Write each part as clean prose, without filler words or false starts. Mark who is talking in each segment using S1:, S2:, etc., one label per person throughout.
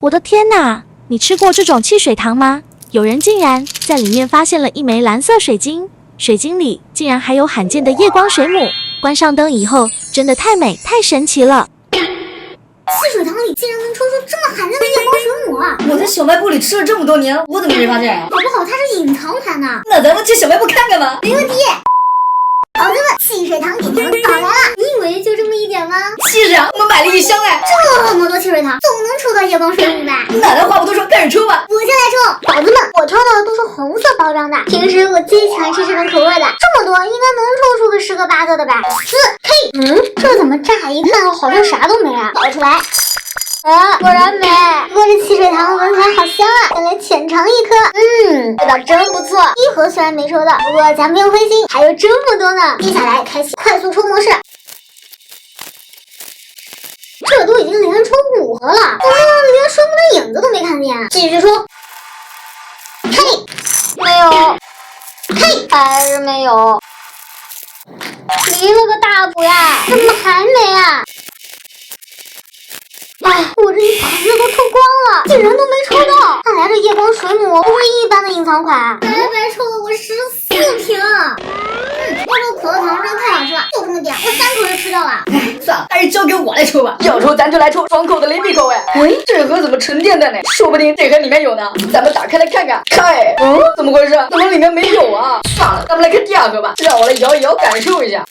S1: 我的天哪！你吃过这种汽水糖吗？有人竟然在里面发现了一枚蓝色水晶，水晶里竟然还有罕见的夜光水母。关上灯以后，真的太美太神奇了。
S2: 汽水糖里竟然能抽出这么罕见的夜光水母啊！
S3: 我在小卖部里吃了这么多年，我怎么没发现啊？
S2: 搞不好它是隐藏款呢。
S3: 那咱们去小卖部看看吧。
S2: 没问题。宝子们，汽水糖给你们搞来了！你以为就这么一点吗？
S3: 是啊，我们买了一箱哎，
S2: 这么多汽水糖，总能抽到夜光水母吧？
S3: 那咱话不多说，开始抽吧。
S2: 我先来抽。宝子们，我抽的都是红色包装的。平时我最喜欢吃这种口味的，这么多应该能抽出个10个8个的吧？4K，这怎么乍一看好像啥都没啊？倒出来。果然没。不过这汽水糖闻起来好香啊，再来浅尝一颗。味道真不错。一盒虽然没抽到，不过咱不用灰心，还有这么多呢。接下来开启快速抽模式。这都已经连抽5盒了，怎么连水母的影子都没看见？继续抽。嘿，没有。嘿，还是没有。离了个大谱呀，怎么还没啊？哎，我这一盘子都抽光了，竟然都没抽到！看来这夜光水母不是一般的隐藏款，白白抽了我14瓶。要这可乐糖真的太好吃了，就这么点，我3口就吃掉了。
S3: 算了，还是交给我来抽吧。要抽咱就来抽爽口的雷米口味。这盒怎么沉甸甸的？说不定这盒里面有呢。咱们打开来看看。开，怎么回事？怎么里面没有啊？算了，咱们来看第2盒吧。让我来摇一摇，感受一下。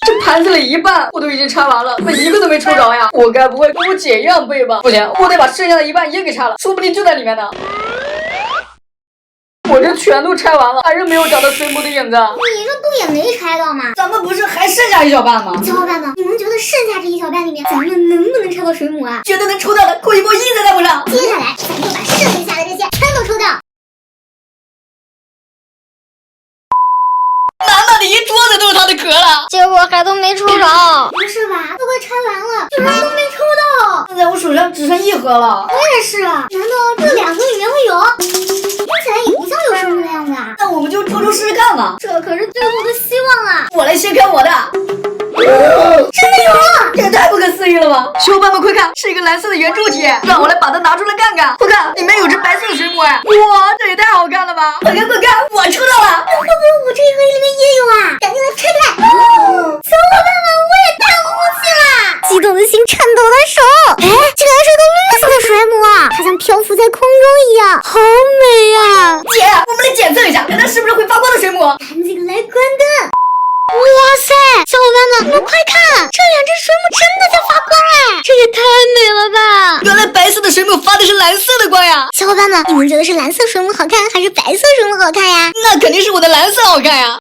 S3: 这盘子里一半我都已经拆完了，怎么一个都没抽着呀？我该不会跟我姐一样背吧？不行，我得把剩下的一半也给拆了，说不定就在里面呢。我这全都拆完了，还是没有找到水母的影子。
S2: 你这不也没拆到吗？
S3: 咱们不是还剩下1小半吗？
S2: 小伙伴们，你们觉得剩下这1小半里面，咱们能不能拆到水母啊？
S3: 绝对能抽到的，扣一波1在弹幕上。
S2: 接下来，咱就把剩下的这些全都抽掉。
S3: 满满的一桌子都是它的壳了，
S2: 结果还都没抽着。不是吧？都快拆完了，居然都没抽到。
S3: 现在我手上只剩1盒了。
S2: 我也是，难道这2个里面会有？听起来也不像有水母的样子啊。
S3: 那我们就抽试试看吧。
S2: 这可是最后的希望啊！
S3: 我来先看我的。
S2: 真的有啊！
S3: 这也太不可思议了吧！小伙伴们快看，是一个蓝色的圆柱体，让我来把它拿出来看看。快看，里面有只白色的水母哎！哇，这也太好看了吧！快看快看，我抽到了！
S2: 会不会我这一盒里面也有啊？赶紧来拆开！小伙伴们，我也叹呼气啦！激动的心，颤抖的手。哎，这个是个绿色的水母啊，它像漂浮在空中一样，好美呀！
S3: 姐，我们来检测一下，看它是不是会发光的水母。
S2: 赶紧来关灯！哇塞，小伙伴们，你们快看，这2只水母真的在发光哎！这也太美了吧！
S3: 原来白色的水母发的是蓝色的光呀！
S2: 小伙伴们，你们觉得是蓝色水母好看，还是白色水母好看呀？
S3: 那肯定是我的蓝色好看呀！